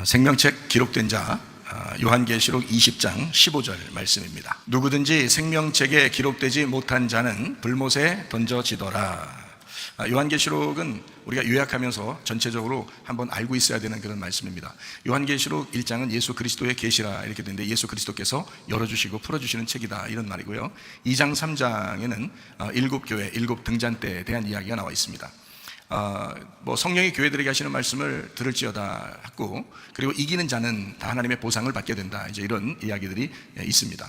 생명책 기록된 자 요한계시록 20장 15절 말씀입니다. 누구든지 생명책에 기록되지 못한 자는 불못에 던져지더라. 요한계시록은 우리가 요약하면서 전체적으로 한번 알고 있어야 되는 그런 말씀입니다. 요한계시록 1장은 예수 그리스도의 계시라 이렇게 되는데 예수 그리스도께서 열어주시고 풀어주시는 책이다 이런 말이고요. 2장 3장에는 일곱 교회, 일곱 등잔대에 대한 이야기가 나와 있습니다. 성령이 교회들에게 하시는 말씀을 들을지어다 했고, 그리고 이기는 자는 다 하나님의 보상을 받게 된다, 이제 이런 이야기들이 있습니다.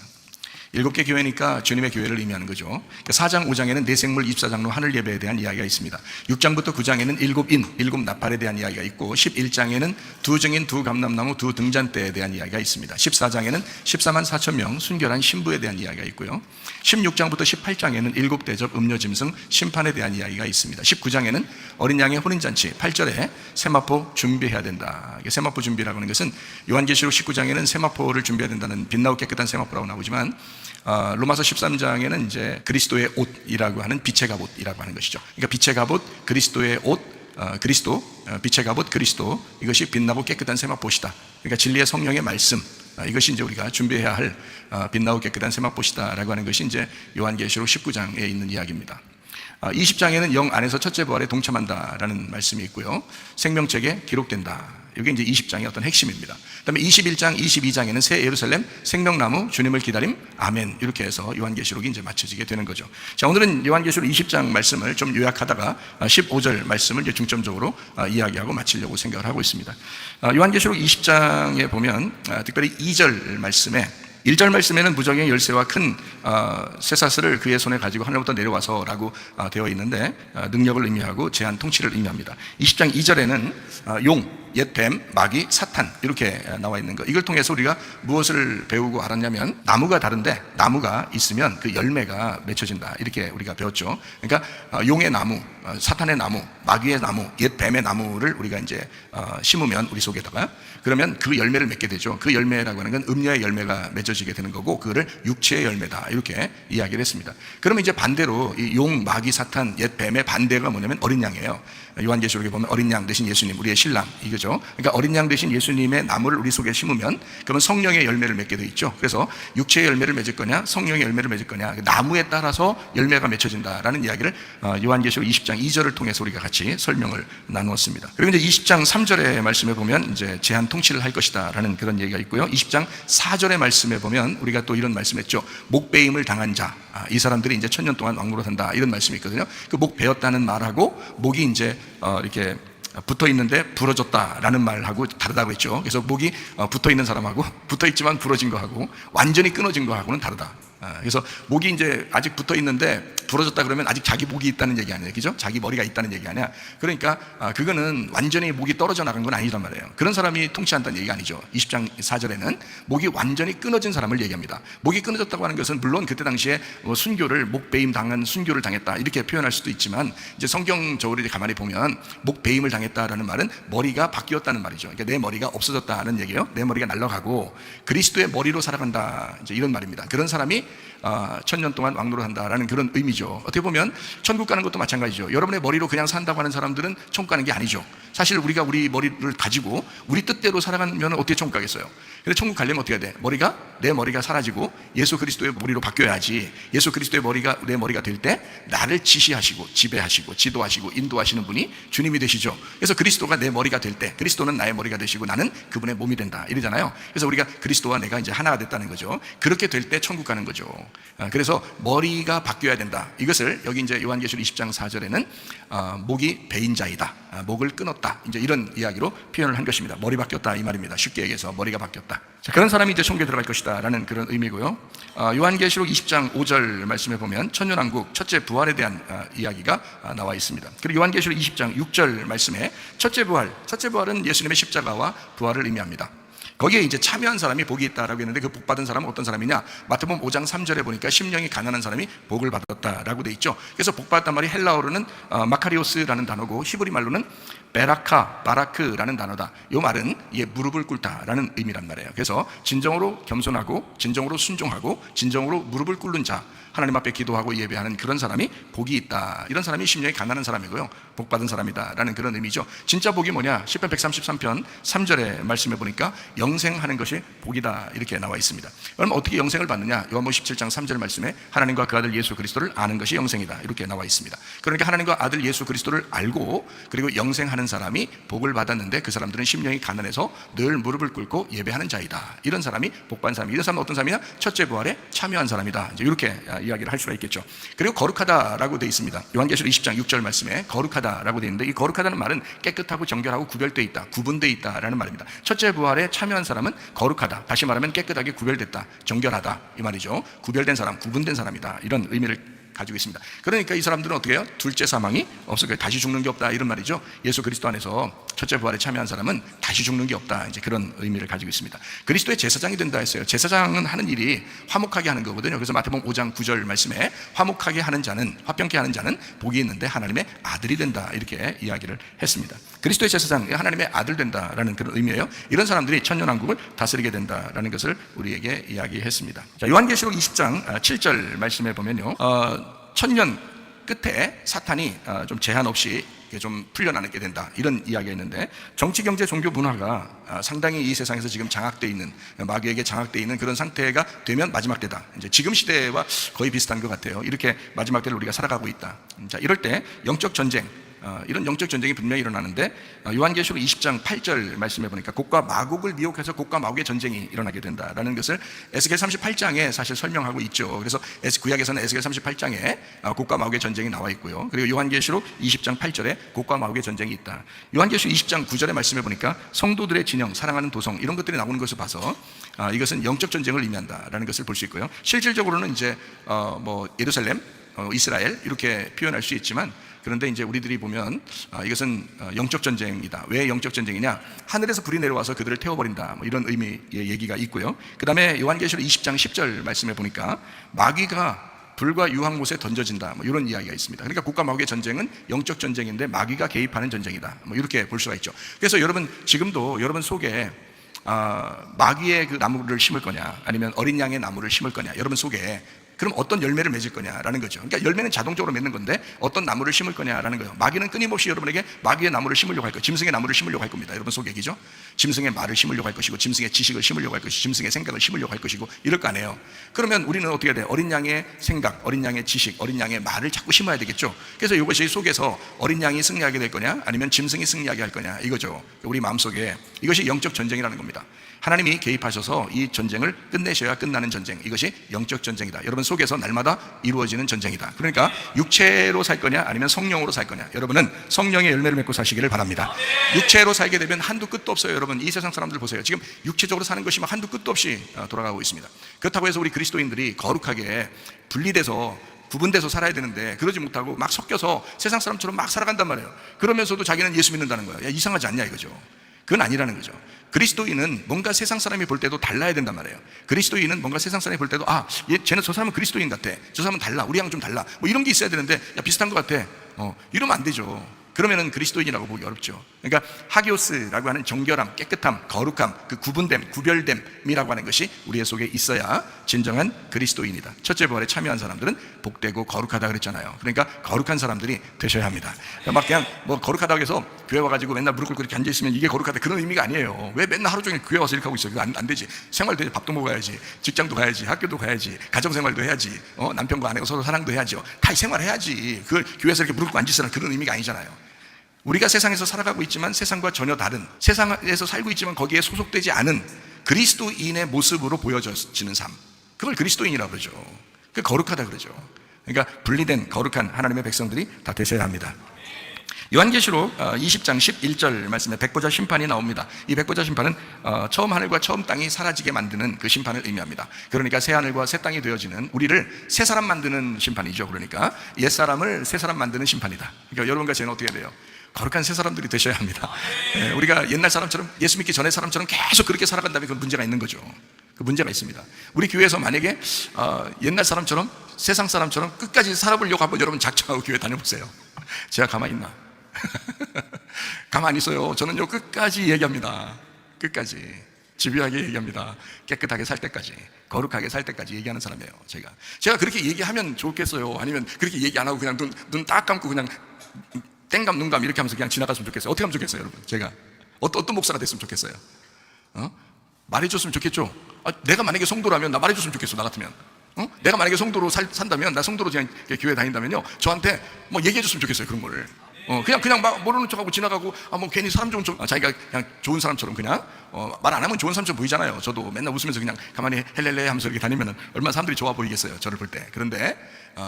7개 교회니까 주님의 교회를 의미하는 거죠. 4장 5장에는 내생물 24장로 하늘 예배에 대한 이야기가 있습니다. 6장부터 9장에는 일곱 나팔에 대한 이야기가 있고, 11장에는 두 증인, 두 감람나무, 두 등잔대에 대한 이야기가 있습니다. 14장에는 14만 4천 명 순결한 신부에 대한 이야기가 있고요. 16장부터 18장에는 7대접 음료짐승 심판에 대한 이야기가 있습니다. 19장에는 어린 양의 혼인잔치, 8절에 세마포 준비해야 된다. 세마포 준비라고 하는 것은 요한계시록 19장에는 세마포를 준비해야 된다는 빛나고 깨끗한 세마포라고 나오지만, 로마서 13장에는 이제 그리스도의 옷이라고 하는 빛의 갑옷이라고 하는 것이죠. 그러니까 빛의 갑옷, 그리스도의 옷, 빛의 갑옷, 그리스도, 이것이 빛나고 깨끗한 세마포시다. 그러니까 진리의 성령의 말씀, 이것이 이제 우리가 준비해야 할 빛나고 깨끗한 세마포시다라고 하는 것이 이제 요한계시록 19장에 있는 이야기입니다. 20장에는 영 안에서 첫째 부활에 동참한다라는 말씀이 있고요. 생명책에 기록된다. 이게 이제 20장의 어떤 핵심입니다. 그다음에 21장, 22장에는 새 예루살렘, 생명나무, 주님을 기다림, 아멘, 이렇게 해서 요한계시록이 이제 맞춰지게 되는 거죠. 자, 오늘은 요한계시록 20장 말씀을 좀 요약하다가 15절 말씀을 이제 중점적으로 이야기하고 마치려고 생각을 하고 있습니다. 요한계시록 20장에 보면 특별히 2절 말씀에 1절 말씀에는 무적의 열쇠와 큰 쇠사슬을 그의 손에 가지고 하늘부터 내려와서 라고 되어 있는데, 능력을 의미하고 제한 통치를 의미합니다. 20장 2절에는 용, 옛 뱀, 마귀, 사탄 이렇게 나와 있는 것, 이걸 통해서 우리가 무엇을 배우고 알았냐면, 나무가 다른데 나무가 있으면 그 열매가 맺혀진다 이렇게 우리가 배웠죠. 그러니까 용의 나무, 사탄의 나무, 마귀의 나무, 옛 뱀의 나무를 우리가 이제 심으면 우리 속에다가, 그러면 그 열매를 맺게 되죠. 그 열매라고 하는 건 음료의 열매가 맺어지게 되는 거고, 그거를 육체의 열매다 이렇게 이야기를 했습니다. 그러면 이제 반대로 이 용, 마귀, 사탄, 옛 뱀의 반대가 뭐냐면 어린 양이에요. 요한계시록에 보면 어린 양 대신 예수님, 우리의 신랑, 이거죠. 그러니까 어린 양 대신 예수님의 나무를 우리 속에 심으면 그러면 성령의 열매를 맺게 돼 있죠. 그래서 육체의 열매를 맺을 거냐, 성령의 열매를 맺을 거냐, 나무에 따라서 열매가 맺혀진다라는 이야기를 요한계시록 20장 2절을 통해서 우리가 같이 설명을 나누었습니다. 그리고 이제 20장 3절의 말씀에 보면 이제 제한 통치를 할 것이다라는 그런 얘기가 있고요. 20장 4절의 말씀에 보면 우리가 또 이런 말씀했죠. 목베임을 당한 자, 이 사람들이 이제 1000년 동안 왕노릇한다 이런 말씀이 있거든요. 그 목 베었다는 말하고 목이 이제 이렇게 붙어 있는데 부러졌다라는 말하고 다르다고 했죠. 그래서 목이 붙어 있는 사람하고 붙어 있지만 부러진 거하고 완전히 끊어진 거하고는 다르다. 그래서 목이 이제 아직 붙어 있는데 부러졌다 그러면 아직 자기 목이 있다는 얘기 아니에요, 그죠? 자기 머리가 있다는 얘기 아니야. 그러니까 그거는 완전히 목이 떨어져 나간 건 아니란 말이에요. 그런 사람이 통치한다는 얘기가 아니죠. 20장 4절에는 목이 완전히 끊어진 사람을 얘기합니다. 목이 끊어졌다고 하는 것은 물론 그때 당시에 순교를 목베임 당한 순교를 당했다 이렇게 표현할 수도 있지만, 이제 성경적으로 이제 가만히 보면 목베임을 당했다라는 말은 머리가 바뀌었다는 말이죠. 그러니까 내 머리가 없어졌다는 얘기예요. 내 머리가 날아가고 그리스도의 머리로 살아간다, 이제 이런 말입니다. 그런 사람이 1000년 동안 왕노릇한다라는 그런 의미죠. 어떻게 보면 천국 가는 것도 마찬가지죠. 여러분의 머리로 그냥 산다고 하는 사람들은 천국 가는 게 아니죠. 사실 우리가 우리 머리를 가지고 우리 뜻대로 살아가면 어떻게 천국 가겠어요? 근데 천국 가려면 어떻게 해야 돼? 내 머리가 사라지고 예수 그리스도의 머리로 바뀌어야지. 예수 그리스도의 머리가 내 머리가 될 때 나를 지시하시고 지배하시고 지도하시고 인도하시는 분이 주님이 되시죠. 그래서 그리스도가 내 머리가 될 때 그리스도는 나의 머리가 되시고 나는 그분의 몸이 된다 이러잖아요. 그래서 우리가 그리스도와 내가 이제 하나가 됐다는 거죠. 그렇게 될 때 천국 가는 거죠. 그래서 머리가 바뀌어야 된다. 이것을 여기 이제 요한계시록 20장 4절에는 목이 베인 자이다, 목을 끊었다, 이제 이런 이야기로 표현을 한 것입니다. 머리 바뀌었다 이 말입니다. 쉽게 얘기해서 머리가 바뀌었다. 자, 그런 사람이 이제 천국에 들어갈 것이다 라는 그런 의미고요. 요한계시록 20장 5절 말씀에 보면 천년왕국 첫째 부활에 대한 이야기가 나와 있습니다. 그리고 요한계시록 20장 6절 말씀에 첫째 부활은 예수님의 십자가와 부활을 의미합니다. 거기에 이제 참여한 사람이 복이 있다라고 했는데 그 복 받은 사람은 어떤 사람이냐? 마태복음 5장 3절에 보니까 심령이 가난한 사람이 복을 받았다라고 돼 있죠. 그래서 복 받았단 말이 헬라어로는 마카리오스라는 단어고 히브리 말로는 베라카, 바라크라는 단어다. 이 말은 무릎을 꿇다라는 의미란 말이에요. 그래서 진정으로 겸손하고 진정으로 순종하고 진정으로 무릎을 꿇는 자, 하나님 앞에 기도하고 예배하는 그런 사람이 복이 있다. 이런 사람이 심령이 가난한 사람이고요, 복 받은 사람이다라는 그런 의미죠. 진짜 복이 뭐냐? 시편 133편 3절에 말씀해 보니까 영생하는 것이 복이다 이렇게 나와 있습니다. 그럼 어떻게 영생을 받느냐? 요한복음 17장 3절 말씀에 하나님과 그 아들 예수 그리스도를 아는 것이 영생이다 이렇게 나와 있습니다. 그러니까 하나님과 아들 예수 그리스도를 알고 그리고 영생하는 사람이 복을 받았는데 그 사람들은 심령이 가난해서 늘 무릎을 꿇고 예배하는 자이다. 이런 사람이 복 받은 사람이, 이런 사람은 어떤 사람이냐? 첫째 부활에 참여한 사람이다. 이제 이렇게 이야기를 할 수가 있겠죠. 그리고 거룩하다라고 되어 있습니다. 요한계시록 20장 6절 말씀에 거룩하다라고 되어 있는데 이 거룩하다는 말은 깨끗하고 정결하고 구별되어 있다, 구분되어 있다라는 말입니다. 첫째 부활에 참여한 사람은 거룩하다, 다시 말하면 깨끗하게 구별됐다, 정결하다 이 말이죠. 구별된 사람, 구분된 사람이다 이런 의미를 가지고 있습니다. 그러니까 이 사람들은 어떻게 해요? 둘째 사망이 없을 거예요. 다시 죽는 게 없다 이런 말이죠. 예수 그리스도 안에서 첫째 부활에 참여한 사람은 다시 죽는 게 없다, 이제 그런 의미를 가지고 있습니다. 그리스도의 제사장이 된다 했어요. 제사장은 하는 일이 화목하게 하는 거거든요. 그래서 마태복음 5장 9절 말씀에 화목하게 하는 자는, 화평케 하는 자는 복이 있는데 하나님의 아들이 된다 이렇게 이야기를 했습니다. 그리스도의 제사장, 하나님의 아들 된다라는 그런 의미예요. 이런 사람들이 천년왕국을 다스리게 된다라는 것을 우리에게 이야기했습니다. 자, 요한계시록 20장 7절 말씀에 보면요, 천년 끝에 사탄이 좀 제한 없이 좀 풀려나게 된다 이런 이야기가 있는데, 정치, 경제, 종교, 문화가 상당히 이 세상에서 지금 장악되어 있는, 마귀에게 장악되어 있는 그런 상태가 되면 마지막 때다. 이제 지금 시대와 거의 비슷한 것 같아요. 이렇게 마지막 때를 우리가 살아가고 있다. 자, 이럴 때 영적 전쟁, 이런 영적 전쟁이 분명히 일어나는데, 요한계시록 20장 8절 말씀해 보니까 곡과 마곡을 미혹해서 곡과 마곡의 전쟁이 일어나게 된다라는 것을 에스겔 38장에 사실 설명하고 있죠. 그래서 구약에서는 에스겔 38장에 곡과 마곡의 전쟁이 나와 있고요. 그리고 요한계시록 20장 8절에 곡과 마곡의 전쟁이 있다. 요한계시록 20장 9절에 말씀해 보니까 성도들의 진영, 사랑하는 도성, 이런 것들이 나오는 것을 봐서 이것은 영적 전쟁을 의미한다라는 것을 볼 수 있고요. 실질적으로는 이제 예루살렘, 이스라엘 이렇게 표현할 수 있지만, 그런데 이제 우리들이 보면 이것은 영적 전쟁이다. 왜 영적 전쟁이냐? 하늘에서 불이 내려와서 그들을 태워버린다, 이런 의미의 얘기가 있고요. 그 다음에 요한계시록 20장 10절 말씀해 보니까 마귀가 불과 유황못에 던져진다, 이런 이야기가 있습니다. 그러니까 곡과 마곡의 전쟁은 영적 전쟁인데 마귀가 개입하는 전쟁이다, 이렇게 볼 수가 있죠. 그래서 여러분, 지금도 여러분 속에 마귀의 그 나무를 심을 거냐 아니면 어린 양의 나무를 심을 거냐, 여러분 속에 그럼 어떤 열매를 맺을 거냐라는 거죠. 그러니까 열매는 자동적으로 맺는 건데 어떤 나무를 심을 거냐라는 거예요. 마귀는 끊임없이 여러분에게 마귀의 나무를 심으려고 할 거예요. 짐승의 나무를 심으려고 할 겁니다. 여러분 속에 얘기죠. 짐승의 말을 심으려고 할 것이고, 짐승의 지식을 심으려고 할 것이고, 짐승의 생각을 심으려고 할 것이고, 이럴 거 아니에요. 그러면 우리는 어떻게 해야 돼요? 어린 양의 생각, 어린 양의 지식, 어린 양의 말을 자꾸 심어야 되겠죠. 그래서 이것이 속에서 어린 양이 승리하게 될 거냐 아니면 짐승이 승리하게 할 거냐, 이거죠. 우리 마음속에 이것이 영적 전쟁이라는 겁니다. 하나님이 개입하셔서 이 전쟁을 끝내셔야 끝나는 전쟁, 이것이 영적 전쟁이다. 여러분 속에서 날마다 이루어지는 전쟁이다. 그러니까 육체로 살 거냐 아니면 성령으로 살 거냐, 여러분은 성령의 열매를 맺고 사시기를 바랍니다. 육체로 살게 되면 한도 끝도 없어요. 여러분 이 세상 사람들 보세요. 지금 육체적으로 사는 것이 막 한도 끝도 없이 돌아가고 있습니다. 그렇다고 해서 우리 그리스도인들이 거룩하게 분리돼서 구분돼서 살아야 되는데 그러지 못하고 막 섞여서 세상 사람처럼 막 살아간단 말이에요. 그러면서도 자기는 예수 믿는다는 거예요. 야, 이상하지 않냐 이거죠. 그건 아니라는 거죠. 그리스도인은 뭔가 세상 사람이 볼 때도 달라야 된단 말이에요. 그리스도인은 뭔가 세상 사람이 볼 때도 쟤는 저 사람은 그리스도인 같아, 저 사람은 달라, 우리랑 좀 달라, 이런 게 있어야 되는데, 야, 비슷한 것 같아, 이러면 안 되죠. 그러면은 그리스도인이라고 보기 어렵죠. 그러니까 하기오스라고 하는 정결함, 깨끗함, 거룩함, 그 구분됨, 구별됨이라고 하는 것이 우리의 속에 있어야 진정한 그리스도인이다. 첫째 부활에 참여한 사람들은 복되고 거룩하다 그랬잖아요. 그러니까 거룩한 사람들이 되셔야 합니다. 막 그냥 거룩하다고 해서 교회 와가지고 맨날 무릎 꿇고 이렇게 앉아있으면 이게 거룩하다, 그런 의미가 아니에요. 왜 맨날 하루 종일 교회 와서 이렇게 하고 있어요? 그거 안 되지. 생활도 해야지. 밥도 먹어야지, 직장도 가야지, 학교도 가야지, 가정생활도 해야지, 남편과 아내가 서로 사랑도 해야죠. 다 생활해야지. 그걸 교회에서 이렇게 무릎 꿇고 앉으시라는 그런 의미가 아니잖아요. 우리가 세상에서 살아가고 있지만 세상과 전혀 다른, 세상에서 살고 있지만 거기에 소속되지 않은 그리스도인의 모습으로 보여지는 삶, 그걸 그리스도인이라고 그러죠. 그게 거룩하다 그러죠. 그러니까 분리된 거룩한 하나님의 백성들이 다 되셔야 합니다. 요한계시록 20장 11절 말씀에 백보자 심판이 나옵니다. 이 백보자 심판은 처음 하늘과 처음 땅이 사라지게 만드는 그 심판을 의미합니다. 그러니까 새 하늘과 새 땅이 되어지는, 우리를 새 사람 만드는 심판이죠. 그러니까 옛사람을 새 사람 만드는 심판이다. 그러니까 여러분과 저는 어떻게 해야 돼요? 거룩한 새 사람들이 되셔야 합니다. 우리가 옛날 사람처럼, 예수 믿기 전에 사람처럼 계속 그렇게 살아간다면 그 문제가 있는 거죠. 그 문제가 있습니다. 우리 교회에서 만약에 옛날 사람처럼, 세상 사람처럼 끝까지 살아보려고 한번 여러분 작정하고 교회 다녀보세요. 제가 가만히 있나? 가만히 있어요. 저는요 끝까지 얘기합니다. 끝까지 집요하게 얘기합니다. 깨끗하게 살 때까지, 거룩하게 살 때까지 얘기하는 사람이에요. 제가 그렇게 얘기하면 좋겠어요? 아니면 그렇게 얘기 안 하고 그냥 눈 딱 감고 그냥 땡감 눈감 이렇게 하면서 그냥 지나갔으면 좋겠어요? 어떻게 하면 좋겠어요, 여러분? 제가 어떤 목사가 됐으면 좋겠어요? 말해줬으면 좋겠죠? 내가 만약에 성도라면 나 말해줬으면 좋겠어, 나 같으면. 내가 만약에 성도로 산다면, 나 성도로 그냥 교회 다닌다면요, 저한테 뭐 얘기해줬으면 좋겠어요, 그런 거를. 그냥 막 모르는 척하고 지나가고, 뭐 괜히 사람 좋은 척, 자기가 그냥 좋은 사람처럼 그냥, 말 안 하면 좋은 사람처럼 보이잖아요. 저도 맨날 웃으면서 그냥 가만히 헬렐레 하면서 이렇게 다니면 얼마나 사람들이 좋아 보이겠어요, 저를 볼 때. 그런데,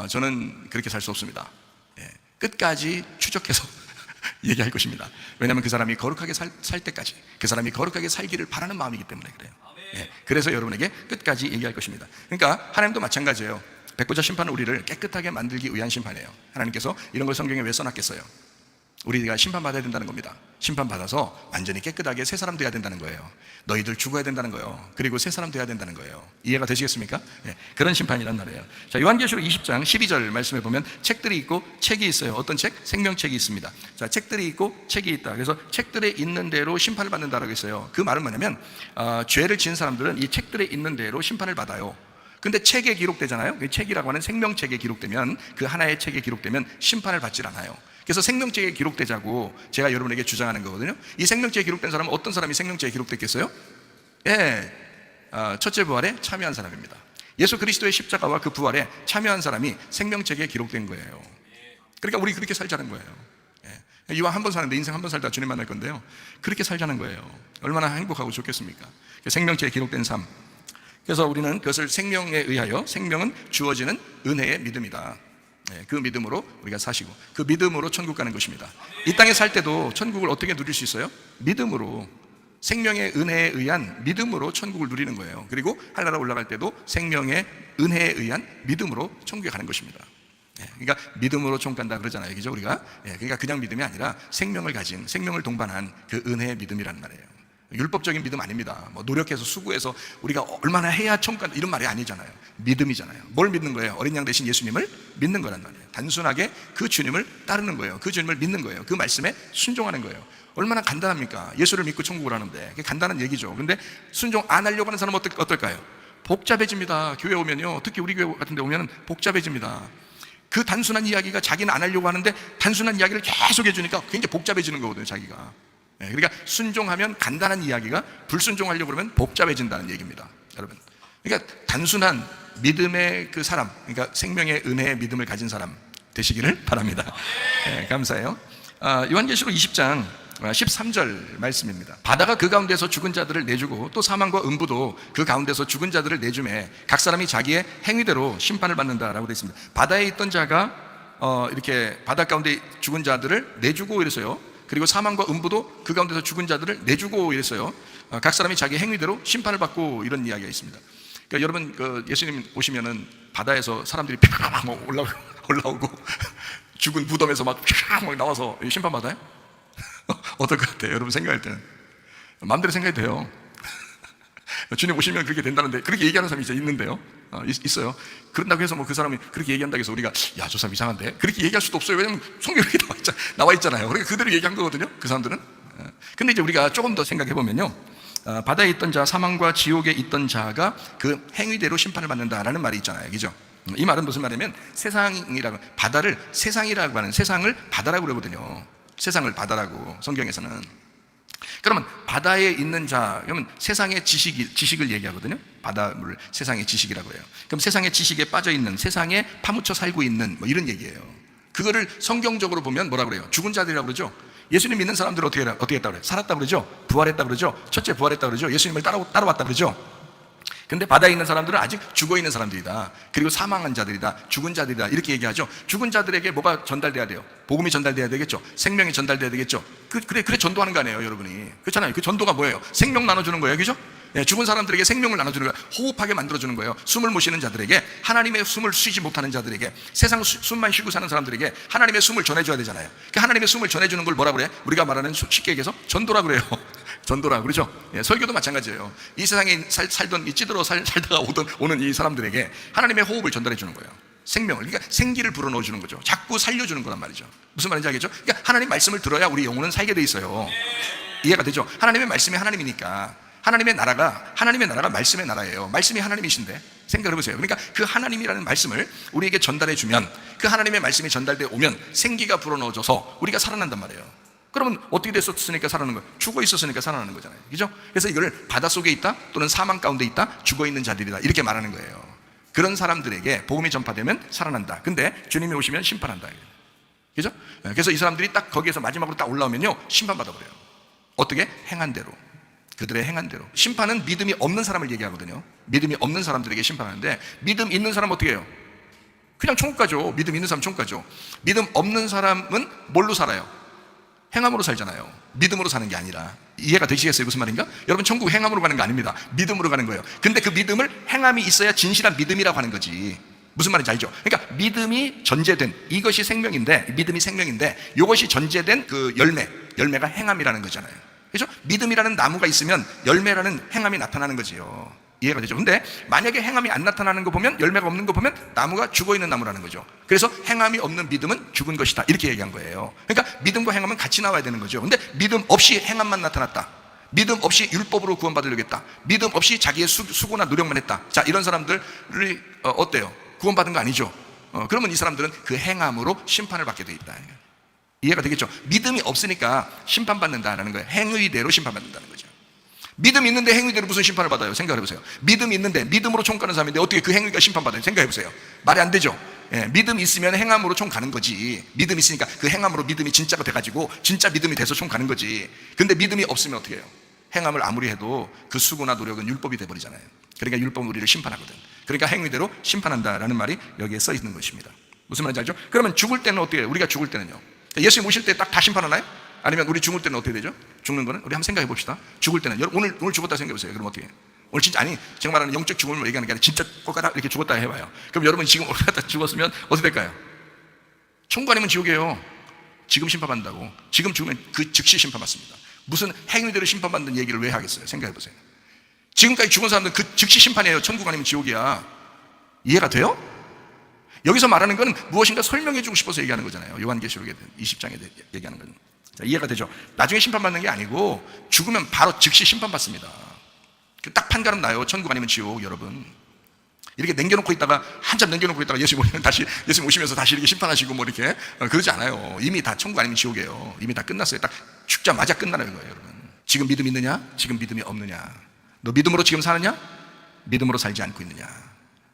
저는 그렇게 살 수 없습니다. 끝까지 추적해서 얘기할 것입니다. 왜냐하면 그 사람이 거룩하게 살 때까지, 그 사람이 거룩하게 살기를 바라는 마음이기 때문에 그래요. 그래서 여러분에게 끝까지 얘기할 것입니다. 그러니까 하나님도 마찬가지예요. 백보자 심판은 우리를 깨끗하게 만들기 위한 심판이에요. 하나님께서 이런 걸 성경에 왜 써놨겠어요? 우리가 심판받아야 된다는 겁니다. 심판받아서 완전히 깨끗하게 새 사람 돼야 된다는 거예요. 너희들 죽어야 된다는 거예요. 그리고 새 사람 돼야 된다는 거예요. 이해가 되시겠습니까? 그런 심판이란 말이에요. 자, 요한계시록 20장 12절 말씀에 보면 책들이 있고 책이 있어요. 어떤 책? 생명책이 있습니다. 자, 책들이 있고 책이 있다. 그래서 책들에 있는 대로 심판을 받는다라고 했어요. 그 말은 뭐냐면 죄를 지은 사람들은 이 책들에 있는 대로 심판을 받아요. 근데 책에 기록되잖아요. 그 책이라고 하는 생명책에 기록되면, 그 하나의 책에 기록되면 심판을 받질 않아요. 그래서 생명책에 기록되자고 제가 여러분에게 주장하는 거거든요. 이 생명책에 기록된 사람은 어떤 사람이 생명책에 기록됐겠어요? 첫째 부활에 참여한 사람입니다. 예수 그리스도의 십자가와 그 부활에 참여한 사람이 생명책에 기록된 거예요. 그러니까 우리 그렇게 살자는 거예요. 이왕 한 번 사는데, 인생 한 번 살다 주님 만날 건데요, 그렇게 살자는 거예요. 얼마나 행복하고 좋겠습니까? 생명책에 기록된 삶. 그래서 우리는 그것을 생명에 의하여, 생명은 주어지는 은혜의 믿음이다. 그 믿음으로 우리가 사시고, 그 믿음으로 천국 가는 것입니다. 이 땅에 살 때도 천국을 어떻게 누릴 수 있어요? 믿음으로, 생명의 은혜에 의한 믿음으로 천국을 누리는 거예요. 그리고 하늘나라 올라갈 때도 생명의 은혜에 의한 믿음으로 천국에 가는 것입니다. 그러니까 믿음으로 천국 간다 그러잖아요, 그죠? 우리가. 그러니까 그냥 믿음이 아니라 생명을 가진, 생명을 동반한 그 은혜의 믿음이란 말이에요. 율법적인 믿음 아닙니다. 뭐 노력해서 수고해서 우리가 얼마나 해야 천국 간다 이런 말이 아니잖아요. 믿음이잖아요. 뭘 믿는 거예요? 어린 양 대신 예수님을 믿는 거란 말이에요. 단순하게 그 주님을 따르는 거예요. 그 주님을 믿는 거예요. 그 말씀에 순종하는 거예요. 얼마나 간단합니까? 예수를 믿고 천국을 하는데. 그게 간단한 얘기죠. 근데 순종 안 하려고 하는 사람은 어떨까요? 복잡해집니다. 교회 오면요, 특히 우리 교회 같은 데 오면 복잡해집니다. 그 단순한 이야기가 자기는 안 하려고 하는데 단순한 이야기를 계속 해주니까 굉장히 복잡해지는 거거든요, 자기가. 그러니까 순종하면 간단한 이야기가 불순종하려고 그러면 복잡해진다는 얘기입니다, 여러분. 그러니까 단순한 믿음의 그 사람, 그러니까 생명의 은혜의 믿음을 가진 사람 되시기를 바랍니다. 감사해요. 요한계시록 20장 13절 말씀입니다. 바다가 그 가운데서 죽은 자들을 내주고 또 사망과 음부도 그 가운데서 죽은 자들을 내주매 각 사람이 자기의 행위대로 심판을 받는다라고 되어 있습니다. 바다에 있던 자가 이렇게 바다 가운데 죽은 자들을 내주고 이랬어요. 그리고 사망과 음부도 그 가운데서 죽은 자들을 내주고 이랬어요. 각 사람이 자기 행위대로 심판을 받고, 이런 이야기가 있습니다. 그러니까 여러분, 예수님 오시면은 바다에서 사람들이 팍 올라오고 죽은 무덤에서 막 나와서 심판 받아요? 어떨 것 같아요? 여러분 생각할 때는 마음대로 생각해도 돼요. 주님 오시면 그렇게 된다는데, 그렇게 얘기하는 사람이 있는데요. 있어요. 그런다고 해서 뭐 그 사람이 그렇게 얘기한다고 해서 우리가 야, 저 사람 이상한데? 그렇게 얘기할 수도 없어요. 왜냐면 성경에 나와 있잖아요. 그러니까 그대로 얘기한 거거든요, 그 사람들은. 근데 이제 우리가 조금 더 생각해 보면요, 바다에 있던 자, 사망과 지옥에 있던 자가 그 행위대로 심판을 받는다라는 말이 있잖아요, 그죠? 이 말은 무슨 말이냐면, 세상이라고, 바다를 세상이라고 하는, 세상을 바다라고 그러거든요. 세상을 바다라고 성경에서는. 그러면 바다에 있는 자, 그러면 세상의 지식을 얘기하거든요. 바닷물, 세상의 지식이라고 해요. 그럼 세상의 지식에 빠져 있는, 세상에 파묻혀 살고 있는, 뭐 이런 얘기예요. 그거를 성경적으로 보면 뭐라고 그래요? 죽은 자들이라고 그러죠. 예수님 믿는 사람들은 어떻게 했다고 그래요? 살았다고 그러죠. 부활했다고 그러죠. 첫째 부활했다고 그러죠. 예수님을 따라왔다고 그러죠. 근데 바다에 있는 사람들은 아직 죽어 있는 사람들이다. 그리고 사망한 자들이다. 죽은 자들이다. 이렇게 얘기하죠. 죽은 자들에게 뭐가 전달돼야 돼요? 복음이 전달돼야 되겠죠. 생명이 전달돼야 되겠죠. 그래 전도하는 거 아니에요, 여러분이. 그렇잖아요. 그 전도가 뭐예요? 생명 나눠주는 거예요, 그죠? 죽은 사람들에게 생명을 나눠주는 거예요. 호흡하게 만들어주는 거예요. 숨을 못 쉬는 자들에게, 하나님의 숨을 쉬지 못하는 자들에게, 세상 숨만 쉬고 사는 사람들에게 하나님의 숨을 전해줘야 되잖아요. 그 하나님의 숨을 전해주는 걸 뭐라 그래? 우리가 말하는 쉽게 얘기해서 전도라 그래요. 전도라 그러죠. 설교도 마찬가지예요. 이 세상에 살던 이 찌들어 살다가 오는 이 사람들에게 하나님의 호흡을 전달해 주는 거예요. 생명을, 그러니까 생기를 불어넣어 주는 거죠. 자꾸 살려주는 거란 말이죠. 무슨 말인지 알겠죠? 그러니까 하나님 말씀을 들어야 우리 영혼은 살게 돼 있어요. 이해가 되죠? 하나님의 말씀이 하나님이니까 하나님의 나라가 말씀의 나라예요. 말씀이 하나님이신데 생각해 보세요. 그러니까 그 하나님이라는 말씀을 우리에게 전달해 주면, 그 하나님의 말씀이 전달돼 오면 생기가 불어넣어져서 우리가 살아난단 말이에요. 그러면 어떻게 됐었으니까 살아나는 거예요? 죽어 있었으니까 살아나는 거잖아요. 그죠? 그래서 이걸 바닷속에 있다 또는 사망 가운데 있다, 죽어 있는 자들이다, 이렇게 말하는 거예요. 그런 사람들에게 복음이 전파되면 살아난다. 근데 주님이 오시면 심판한다. 그죠? 그래서 이 사람들이 딱 거기에서 마지막으로 딱 올라오면요, 심판받아 버려요. 어떻게? 행한 대로. 그들의 행한 대로. 심판은 믿음이 없는 사람을 얘기하거든요. 믿음이 없는 사람들에게 심판하는데, 믿음 있는 사람 어떻게 해요? 그냥 천국 가죠. 믿음 있는 사람 천국 가죠. 믿음 없는 사람은 뭘로 살아요? 행함으로 살잖아요. 믿음으로 사는 게 아니라. 이해가 되시겠어요? 무슨 말인가? 여러분, 천국 행함으로 가는 거 아닙니다. 믿음으로 가는 거예요. 근데 그 믿음을, 행함이 있어야 진실한 믿음이라고 하는 거지. 무슨 말인지 알죠? 그러니까 믿음이 전제된, 이것이 생명인데, 믿음이 생명인데, 이것이 전제된 그 열매가 행함이라는 거잖아요. 그렇죠? 믿음이라는 나무가 있으면 열매라는 행함이 나타나는 거지요. 이해가 되죠? 근데 만약에 행함이 안 나타나는 거 보면, 열매가 없는 거 보면 나무가 죽어있는 나무라는 거죠. 그래서 행함이 없는 믿음은 죽은 것이다, 이렇게 얘기한 거예요. 그러니까 믿음과 행함은 같이 나와야 되는 거죠. 근데 믿음 없이 행함만 나타났다, 믿음 없이 율법으로 구원받으려겠다, 믿음 없이 자기의 수고나 노력만 했다, 자, 이런 사람들이 어때요? 구원받은 거 아니죠? 그러면 이 사람들은 그 행함으로 심판을 받게 돼 있다. 이해가 되겠죠? 믿음이 없으니까 심판받는다라는 거예요. 행위대로 심판받는다는 거죠. 믿음 있는데 행위대로 무슨 심판을 받아요? 생각해 보세요. 믿음 있는데, 믿음으로 총 가는 사람인데 어떻게 그 행위가 심판받아요? 생각해 보세요. 말이 안 되죠? 믿음 있으면 행함으로 총 가는 거지. 믿음 있으니까 그 행함으로 믿음이 진짜가 돼가지고 진짜 믿음이 돼서 총 가는 거지. 근데 믿음이 없으면 어떻게 해요? 행함을 아무리 해도 그 수고나 노력은 율법이 돼버리잖아요. 그러니까 율법은 우리를 심판하거든. 그러니까 행위대로 심판한다라는 말이 여기에 써 있는 것입니다. 무슨 말인지 알죠? 그러면 죽을 때는 어떻게 해요? 우리가 죽을 때는요, 예수님 오실 때 딱 다 심판하나요? 아니면 우리 죽을 때는 어떻게 되죠? 죽는 거는 우리 한번 생각해 봅시다. 죽을 때는, 오늘 죽었다 생각해 보세요. 그럼 어떻게 해요? 오늘 진짜, 아니 제가 말하는 영적 죽음을 얘기하는 게 아니라 진짜 꼴까닥 이렇게 죽었다 해봐요. 그럼 여러분 지금 꼴까닥 죽었으면 어떻게 될까요? 천국 아니면 지옥이에요. 지금 심판받는다고. 지금 죽으면 그 즉시 심판받습니다. 무슨 행위대로 심판받는 얘기를 왜 하겠어요? 생각해 보세요. 지금까지 죽은 사람들은 그 즉시 심판이에요. 천국 아니면 지옥이야. 이해가 돼요? 여기서 말하는 것은 무엇인가 설명해 주고 싶어서 얘기하는 거잖아요. 요한계시록 20장에 얘기하는 건. 자, 이해가 되죠? 나중에 심판받는 게 아니고 죽으면 바로 즉시 심판받습니다. 딱 판가름 나요. 천국 아니면 지옥. 여러분, 이렇게 남겨놓고 있다가, 한참 남겨놓고 있다가 예수님 오시면서 다시 이렇게 심판하시고 뭐 이렇게 그러지 않아요. 이미 다 천국 아니면 지옥이에요. 이미 다 끝났어요. 딱 죽자마자 끝나는 거예요. 여러분, 지금 믿음 있느냐? 지금 믿음이 없느냐? 너 믿음으로 지금 사느냐? 믿음으로 살지 않고 있느냐?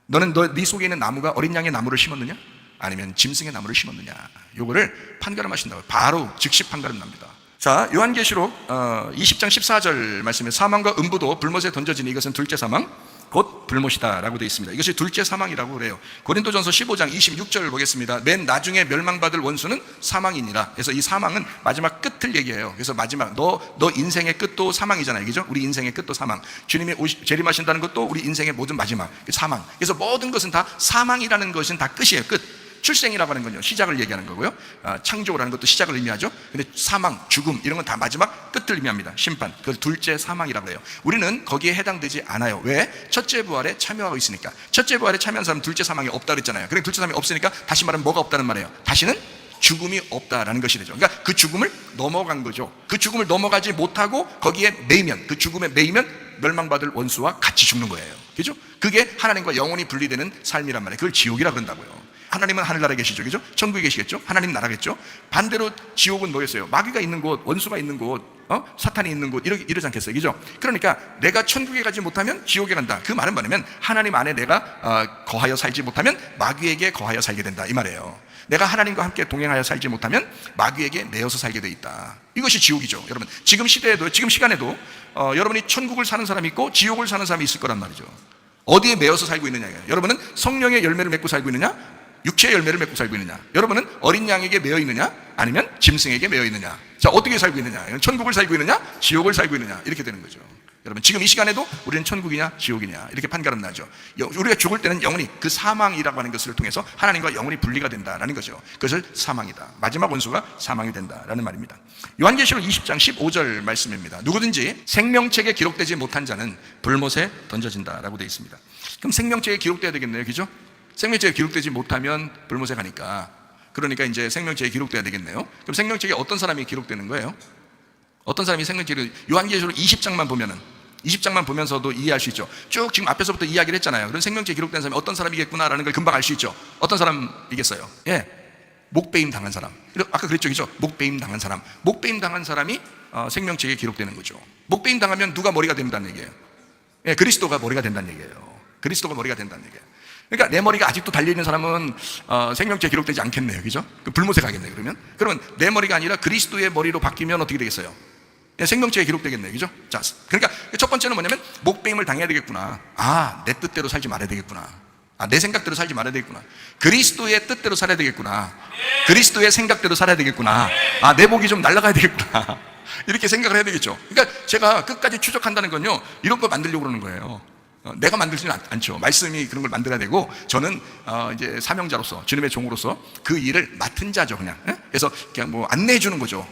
너는 네 속에 있는 나무가 어린 양의 나무를 심었느냐? 아니면 짐승의 나무를 심었느냐? 요거를 판가름하신다고요. 바로 즉시 판가름 납니다. 자, 요한계시록 20장 14절 말씀에, 사망과 음부도 불못에 던져지니 이것은 둘째 사망 곧 불못이다 라고 되어 있습니다. 이것이 둘째 사망이라고 그래요. 고린도전서 15장 26절 보겠습니다. 맨 나중에 멸망받을 원수는 사망이니라. 그래서 이 사망은 마지막 끝을 얘기해요. 그래서 마지막, 너 인생의 끝도 사망이잖아요. 그죠? 우리 인생의 끝도 사망. 주님이 재림하신다는 것도 우리 인생의 모든 마지막 사망. 그래서 모든 것은 다 사망이라는 것은 다 끝이에요. 끝. 출생이라고 하는 건요, 시작을 얘기하는 거고요. 창조라는 것도 시작을 의미하죠. 근데 사망, 죽음, 이런 건 다 마지막 끝을 의미합니다. 심판. 그걸 둘째 사망이라고 해요. 우리는 거기에 해당되지 않아요. 왜? 첫째 부활에 참여하고 있으니까. 첫째 부활에 참여한 사람은 둘째 사망이 없다 그랬잖아요. 그러니까 둘째 사망이 없으니까 다시 말하면 뭐가 없다는 말이에요? 다시는 죽음이 없다라는 것이 되죠. 그러니까 그 죽음을 넘어간 거죠. 그 죽음을 넘어가지 못하고 거기에 매이면, 그 죽음에 매이면 멸망받을 원수와 같이 죽는 거예요. 그죠? 그게 하나님과 영원히 분리되는 삶이란 말이에요. 그걸 지옥이라 그런다고요. 하나님은 하늘나라에 계시죠. 그죠? 천국에 계시겠죠? 하나님 나라겠죠? 반대로 지옥은 뭐겠어요? 마귀가 있는 곳, 원수가 있는 곳, 사탄이 있는 곳, 이러지 않겠어요? 그죠? 그러니까 내가 천국에 가지 못하면 지옥에 간다. 그 말은 뭐냐면, 하나님 안에 내가 거하여 살지 못하면 마귀에게 거하여 살게 된다, 이 말이에요. 내가 하나님과 함께 동행하여 살지 못하면 마귀에게 매여서 살게 돼 있다. 이것이 지옥이죠. 여러분, 지금 시대에도, 지금 시간에도 여러분이 천국을 사는 사람이 있고 지옥을 사는 사람이 있을 거란 말이죠. 어디에 매여서 살고 있느냐예요. 여러분은 성령의 열매를 맺고 살고 있느냐? 육체의 열매를 맺고 살고 있느냐? 여러분은 어린 양에게 매여 있느냐? 아니면 짐승에게 매여 있느냐? 자, 어떻게 살고 있느냐? 천국을 살고 있느냐? 지옥을 살고 있느냐? 이렇게 되는 거죠. 여러분, 지금 이 시간에도 우리는 천국이냐 지옥이냐 이렇게 판가름 나죠. 우리가 죽을 때는 영원히 그 사망이라고 하는 것을 통해서 하나님과 영원히 분리가 된다라는 거죠. 그것을 사망이다, 마지막 원수가 사망이 된다라는 말입니다. 요한계시록 20장 15절 말씀입니다. 누구든지 생명책에 기록되지 못한 자는 불못에 던져진다라고 되어 있습니다. 그럼 생명책에 기록돼야 되겠네요, 그죠? 생명책에 기록되지 못하면 불못에 가니까, 그러니까 이제 생명책에 기록돼야 되겠네요. 그럼 생명책에 어떤 사람이 기록되는 거예요? 어떤 사람이 생명책을, 요한계시록 20장만 보면은, 20장만 보면서도 이해할 수 있죠. 쭉 지금 앞에서부터 이야기를 했잖아요. 그런 생명책에 기록된 사람이 어떤 사람이겠구나라는 걸 금방 알 수 있죠. 어떤 사람이겠어요? 예, 목배임 당한 사람. 아까 그랬죠, 그죠? 목배임 당한 사람. 목배임 당한 사람이 생명책에 기록되는 거죠. 목배임 당하면 누가 머리가 된다는 얘기예요? 예, 그리스도가 머리가 된다는 얘기예요. 그리스도가 머리가 된다는 얘기예요. 그러니까 내 머리가 아직도 달려있는 사람은 생명책에 기록되지 않겠네요, 그죠? 불못에 가겠네요. 그러면 내 머리가 아니라 그리스도의 머리로 바뀌면 어떻게 되겠어요? 생명책에 기록되겠네요, 그죠? 자, 그러니까 첫 번째는 뭐냐면 목배임을 당해야 되겠구나. 내 뜻대로 살지 말아야 되겠구나. 내 생각대로 살지 말아야 되겠구나. 그리스도의 뜻대로 살아야 되겠구나. 그리스도의 생각대로 살아야 되겠구나. 내 목이 좀 날아가야 되겠구나. 이렇게 생각을 해야 되겠죠. 그러니까 제가 끝까지 추적한다는 건요, 이런 걸 만들려고 그러는 거예요. 내가 만들지는 않죠. 말씀이 그런 걸 만들어야 되고, 저는 이제 사명자로서, 주님의 종으로서 그 일을 맡은 자죠, 그냥. 그래서 그냥 뭐 안내해 주는 거죠.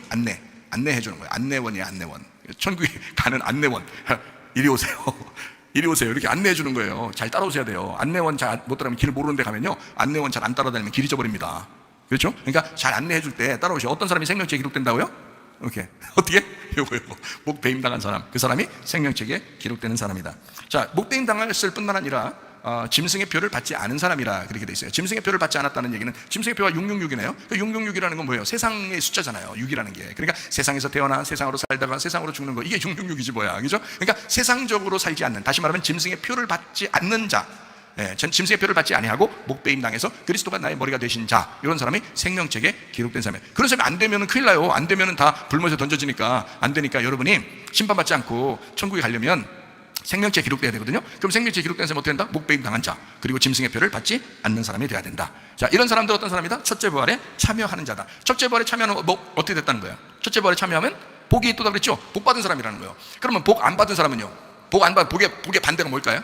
안내해 주는 거예요. 안내원이에요, 안내원. 천국에 가는 안내원. 이리 오세요. 이리 오세요. 이렇게 안내해 주는 거예요. 잘 따라오셔야 돼요. 안내원 잘 못 따라오면, 길 모르는 데 가면요, 안내원 잘 안 따라다니면 길 잊어버립니다. 그렇죠? 그러니까 잘 안내해 줄 때 따라오셔. 어떤 사람이 생명책에 기록된다고요? 이렇게. 어떻게? 요거요. 목배임 당한 사람. 그 사람이 생명책에 기록되는 사람이다. 자, 목배임 당했을 뿐만 아니라 짐승의 표를 받지 않은 사람이라 그렇게 돼 있어요. 짐승의 표를 받지 않았다는 얘기는, 짐승의 표가 666이네요. 666이라는 건 뭐예요? 세상의 숫자잖아요. 6이라는 게. 그러니까 세상에서 태어나 세상으로 살다가 세상으로 죽는 거, 이게 666이지 뭐야, 그죠? 그러니까 세상적으로 살지 않는, 다시 말하면 짐승의 표를 받지 않는 자, 짐승의 표를 받지 아니하고 목배임 당해서 그리스도가 나의 머리가 되신 자, 이런 사람이 생명책에 기록된 사람이에요. 그런 사람이 안 되면 큰일 나요. 안 되면 다 불못에 던져지니까. 안 되니까 여러분이 심판받지 않고 천국에 가려면 생명책에 기록돼야 되거든요. 그럼 생명책에 기록된 사람이 어떻게 된다? 목배임 당한 자, 그리고 짐승의 표를 받지 않는 사람이 돼야 된다. 자, 이런 사람들 어떤 사람이다? 첫째 부활에 참여하는 자다. 첫째 부활에 참여하는 뭐 어떻게 됐다는 거예요? 첫째 부활에 참여하면 복이 있다고 그랬죠? 복 받은 사람이라는 거예요. 그러면 복 안 받은 사람은요? 복의 반대가 뭘까요?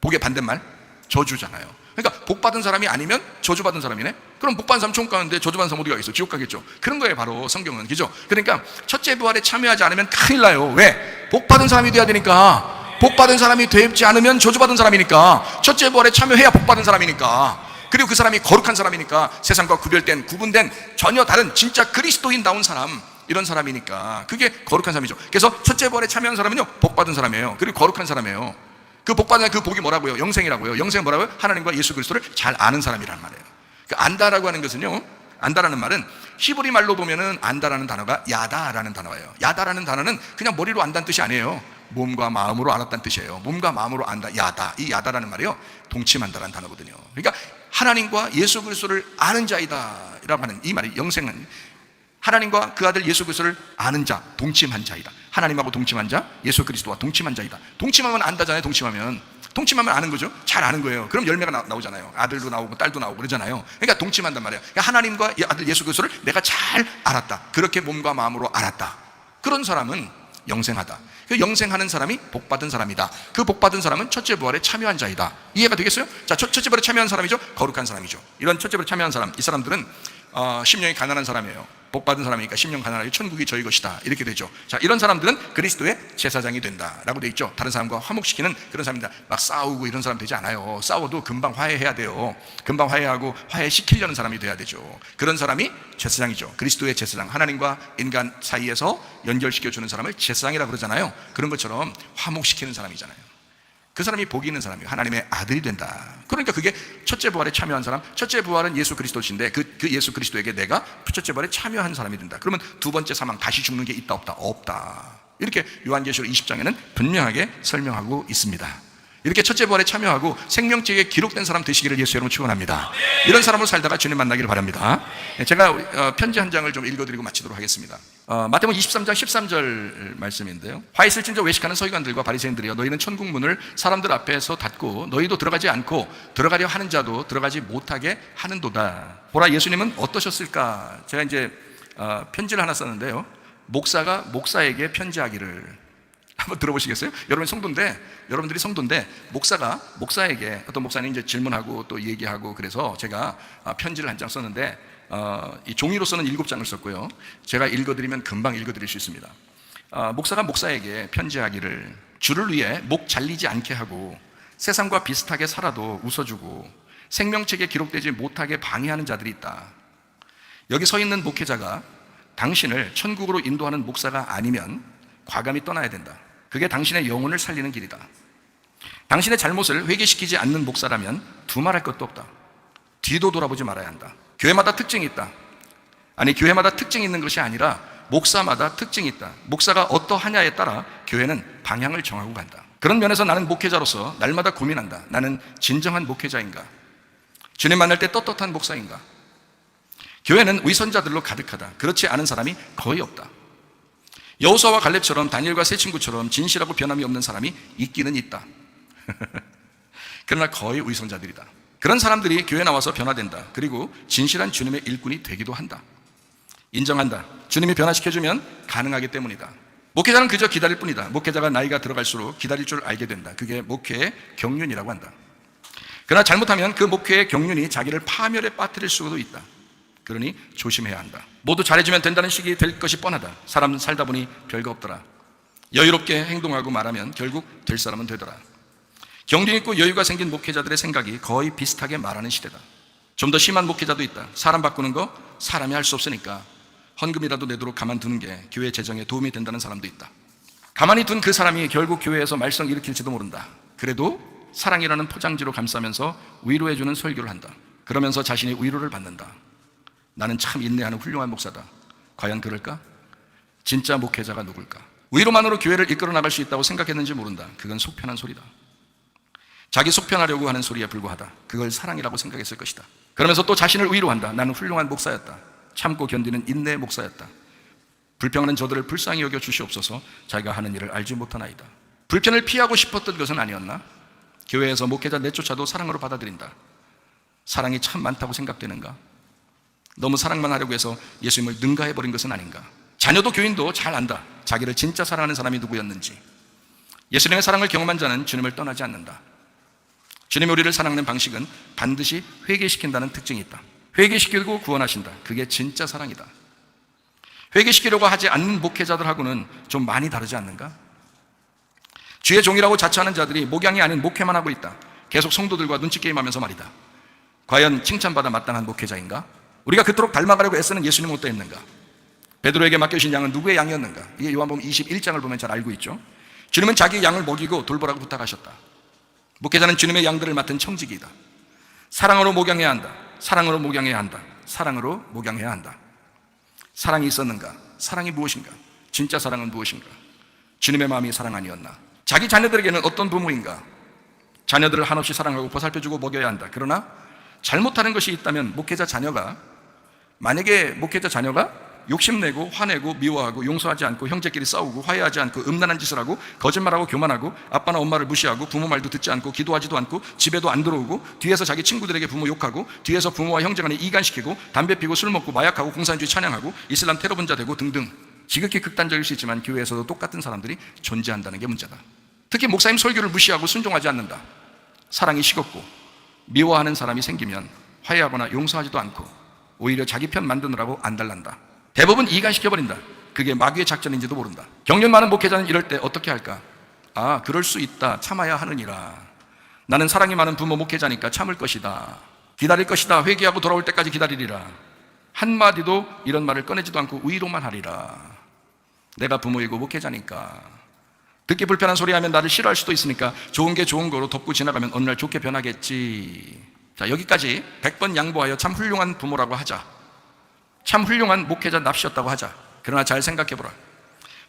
복의 반대말? 저주잖아요. 그러니까 복 받은 사람이 아니면 저주 받은 사람이네. 그럼 복 받은 사람 천국 가는데 저주 받은 사람 어디 가겠어? 지옥 가겠죠. 그런 거예요, 바로 성경은, 그죠? 그러니까 첫째 부활에 참여하지 않으면 큰일 나요. 왜? 복 받은 사람이 돼야 되니까. 복 받은 사람이 되지 않으면 저주 받은 사람이니까. 첫째 부활에 참여해야 복 받은 사람이니까. 그리고 그 사람이 거룩한 사람이니까, 세상과 구분된 전혀 다른 진짜 그리스도인다운 사람, 이런 사람이니까 그게 거룩한 사람이죠. 그래서 첫째 부활에 참여한 사람은요, 복 받은 사람이에요. 그리고 거룩한 사람이에요. 그 복 받은 그 복이 뭐라고요? 영생이라고요. 영생은 뭐라고요? 하나님과 예수 그리스도를 잘 아는 사람이라는 말이에요. 그 안다라고 하는 것은요, 안다라는 말은 히브리 말로 보면은 안다라는 단어가 야다라는 단어예요. 야다라는 단어는 그냥 머리로 안다는 뜻이 아니에요. 몸과 마음으로 알았다는 뜻이에요. 몸과 마음으로 안다, 야다. 이 야다라는 말이요, 동침한다라는 단어거든요. 그러니까 하나님과 예수 그리스도를 아는 자이다라고 하는 이 말이, 영생은 하나님과 그 아들 예수 그리스도를 아는 자, 동침한 자이다. 하나님하고 동침한 자, 예수 그리스도와 동침한 자이다. 동침하면 안다잖아요. 동침하면 아는 거죠. 잘 아는 거예요. 그럼 열매가 나오잖아요. 아들도 나오고 딸도 나오고 그러잖아요. 그러니까 동침한단 말이에요. 그러니까 하나님과 아들 예수 그리스도를 내가 잘 알았다. 그렇게 몸과 마음으로 알았다. 그런 사람은 영생하다. 그 영생하는 사람이 복받은 사람이다. 그 복받은 사람은 첫째 부활에 참여한 자이다. 이해가 되겠어요? 자, 첫째 부활에 참여한 사람이죠. 거룩한 사람이죠. 이런 첫째 부활에 참여한 사람, 이 사람들은 심령이 가난한 사람이에요. 복받은 사람이니까 심령 가난하게 천국이 저희 것이다, 이렇게 되죠. 자, 이런 사람들은 그리스도의 제사장이 된다라고 되어 있죠. 다른 사람과 화목시키는 그런 사람입니다. 막 싸우고 이런 사람 되지 않아요. 싸워도 금방 화해해야 돼요. 금방 화해하고 화해시키려는 사람이 돼야 되죠. 그런 사람이 제사장이죠. 그리스도의 제사장, 하나님과 인간 사이에서 연결시켜주는 사람을 제사장이라고 그러잖아요. 그런 것처럼 화목시키는 사람이잖아요. 그 사람이 복이 있는 사람이에요. 하나님의 아들이 된다. 그러니까 그게 첫째 부활에 참여한 사람, 첫째 부활은 예수 그리스도신데 그 예수 그리스도에게 내가 첫째 부활에 참여한 사람이 된다. 그러면 두 번째 사망, 다시 죽는 게 있다 없다? 없다. 이렇게 요한계시록 20장에는 분명하게 설명하고 있습니다. 이렇게 첫째 부활에 참여하고 생명책에 기록된 사람 되시기를 예수 여러분 축원합니다. 이런 사람으로 살다가 주님 만나기를 바랍니다. 제가 편지 한 장을 좀 읽어드리고 마치도록 하겠습니다. 마태복음 23장 13절 말씀인데요. 화 있을진저 외식하는 서기관들과 바리새인들이여, 너희는 천국 문을 사람들 앞에서 닫고 너희도 들어가지 않고 들어가려 하는 자도 들어가지 못하게 하는도다. 보라, 예수님은 어떠셨을까? 제가 이제 편지를 하나 썼는데요. 목사가 목사에게 편지하기를 한번 들어보시겠어요? 여러분들이 성도인데 목사에게 어떤 목사님 이제 질문하고 또 얘기하고 그래서 제가 편지를 한 장 썼는데 이 종이로서는 7장을 썼고요. 제가 읽어드리면 금방 읽어드릴 수 있습니다. 목사가 목사에게 편지하기를 주를 위해 목 잘리지 않게 하고 세상과 비슷하게 살아도 웃어주고 생명책에 기록되지 못하게 방해하는 자들이 있다. 여기 서 있는 목회자가 당신을 천국으로 인도하는 목사가 아니면 과감히 떠나야 된다. 그게 당신의 영혼을 살리는 길이다. 당신의 잘못을 회개시키지 않는 목사라면 두말할 것도 없다. 뒤도 돌아보지 말아야 한다. 교회마다 특징이 있다. 아니, 교회마다 특징이 있는 것이 아니라 목사마다 특징이 있다. 목사가 어떠하냐에 따라 교회는 방향을 정하고 간다. 그런 면에서 나는 목회자로서 날마다 고민한다. 나는 진정한 목회자인가? 주님 만날 때 떳떳한 목사인가? 교회는 위선자들로 가득하다. 그렇지 않은 사람이 거의 없다. 여호수아와 갈렙처럼 다니엘과 세 친구처럼 진실하고 변함이 없는 사람이 있기는 있다. 그러나 거의 위선자들이다. 그런 사람들이 교회에 나와서 변화된다. 그리고 진실한 주님의 일꾼이 되기도 한다. 인정한다. 주님이 변화시켜주면 가능하기 때문이다. 목회자는 그저 기다릴 뿐이다. 목회자가 나이가 들어갈수록 기다릴 줄 알게 된다. 그게 목회의 경륜이라고 한다. 그러나 잘못하면 그 목회의 경륜이 자기를 파멸에 빠뜨릴 수도 있다. 그러니 조심해야 한다. 모두 잘해주면 된다는 식이 될 것이 뻔하다. 사람 살다 보니 별거 없더라. 여유롭게 행동하고 말하면 결국 될 사람은 되더라. 경륜 있고 여유가 생긴 목회자들의 생각이 거의 비슷하게 말하는 시대다. 좀 더 심한 목회자도 있다. 사람 바꾸는 거 사람이 할 수 없으니까 헌금이라도 내도록 가만두는 게 교회 재정에 도움이 된다는 사람도 있다. 가만히 둔 그 사람이 결국 교회에서 말썽 일으킬지도 모른다. 그래도 사랑이라는 포장지로 감싸면서 위로해주는 설교를 한다. 그러면서 자신이 위로를 받는다. 나는 참 인내하는 훌륭한 목사다. 과연 그럴까? 진짜 목회자가 누굴까? 위로만으로 교회를 이끌어 나갈 수 있다고 생각했는지 모른다. 그건 속편한 소리다. 자기 속편하려고 하는 소리에 불과하다. 그걸 사랑이라고 생각했을 것이다. 그러면서 또 자신을 위로한다. 나는 훌륭한 목사였다. 참고 견디는 인내의 목사였다. 불평하는 저들을 불쌍히 여겨 주시옵소서. 자기가 하는 일을 알지 못하나이다. 불편을 피하고 싶었던 것은 아니었나? 교회에서 목회자 내쫓아도 사랑으로 받아들인다. 사랑이 참 많다고 생각되는가? 너무 사랑만 하려고 해서 예수님을 능가해버린 것은 아닌가? 자녀도 교인도 잘 안다. 자기를 진짜 사랑하는 사람이 누구였는지. 예수님의 사랑을 경험한 자는 주님을 떠나지 않는다. 주님이 우리를 사랑하는 방식은 반드시 회개시킨다는 특징이 있다. 회개시키고 구원하신다. 그게 진짜 사랑이다. 회개시키려고 하지 않는 목회자들하고는 좀 많이 다르지 않는가? 주의 종이라고 자처하는 자들이 목양이 아닌 목회만 하고 있다. 계속 성도들과 눈치 게임하면서 말이다. 과연 칭찬받아 마땅한 목회자인가? 우리가 그토록 닮아가려고 애쓰는 예수님은 어떠했는가? 베드로에게 맡겨주신 양은 누구의 양이었는가? 이게 요한복음 21장을 보면 잘 알고 있죠. 주님은 자기 양을 먹이고 돌보라고 부탁하셨다. 목회자는 주님의 양들을 맡은 청지기이다. 사랑으로 목양해야 한다. 사랑으로 목양해야 한다. 사랑으로 목양해야 한다. 사랑이 있었는가? 사랑이 무엇인가? 진짜 사랑은 무엇인가? 주님의 마음이 사랑 아니었나? 자기 자녀들에게는 어떤 부모인가? 자녀들을 한없이 사랑하고 보살펴주고 먹여야 한다. 그러나 잘못하는 것이 있다면 만약에 목회자 자녀가 욕심내고 화내고 미워하고 용서하지 않고 형제끼리 싸우고 화해하지 않고 음란한 짓을 하고 거짓말하고 교만하고 아빠나 엄마를 무시하고 부모 말도 듣지 않고 기도하지도 않고 집에도 안 들어오고 뒤에서 자기 친구들에게 부모 욕하고 뒤에서 부모와 형제 간에 이간시키고 담배 피고 술 먹고 마약하고 공산주의 찬양하고 이슬람 테러 분자 되고 등등 지극히 극단적일 수 있지만 교회에서도 똑같은 사람들이 존재한다는 게 문제다. 특히 목사님 설교를 무시하고 순종하지 않는다. 사랑이 식었고 미워하는 사람이 생기면 화해하거나 용서하지도 않고 오히려 자기 편 만드느라고 안달난다. 대부분 이간시켜버린다. 그게 마귀의 작전인지도 모른다. 경륜 많은 목회자는 이럴 때 어떻게 할까? 아, 그럴 수 있다. 참아야 하느니라. 나는 사랑이 많은 부모 목회자니까 참을 것이다. 기다릴 것이다. 회개하고 돌아올 때까지 기다리리라. 한마디도 이런 말을 꺼내지도 않고 위로만 하리라. 내가 부모이고 목회자니까. 듣기 불편한 소리 하면 나를 싫어할 수도 있으니까 좋은 게 좋은 거로 덮고 지나가면 어느 날 좋게 변하겠지. 자, 여기까지 100번 양보하여 참 훌륭한 부모라고 하자. 참 훌륭한 목회자 납시였다고 하자. 그러나 잘 생각해보라.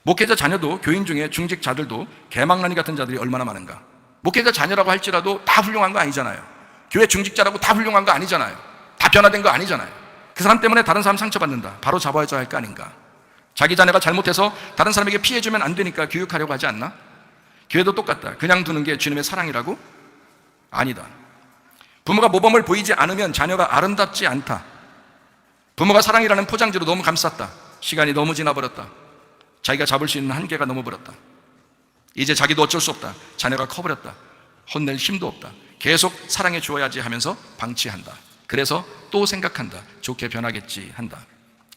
목회자 자녀도 교인 중에 중직자들도 개망나니 같은 자들이 얼마나 많은가. 목회자 자녀라고 할지라도 다 훌륭한 거 아니잖아요. 교회 중직자라고 다 훌륭한 거 아니잖아요. 다 변화된 거 아니잖아요. 그 사람 때문에 다른 사람 상처받는다. 바로 잡아줘야 할 거 아닌가. 자기 자녀가 잘못해서 다른 사람에게 피해주면 안 되니까 교육하려고 하지 않나? 교회도 똑같다. 그냥 두는 게 주님의 사랑이라고? 아니다. 부모가 모범을 보이지 않으면 자녀가 아름답지 않다. 부모가 사랑이라는 포장지로 너무 감쌌다. 시간이 너무 지나버렸다. 자기가 잡을 수 있는 한계가 넘어버렸다. 이제 자기도 어쩔 수 없다. 자녀가 커버렸다. 혼낼 힘도 없다. 계속 사랑해 주어야지 하면서 방치한다. 그래서 또 생각한다. 좋게 변하겠지 한다.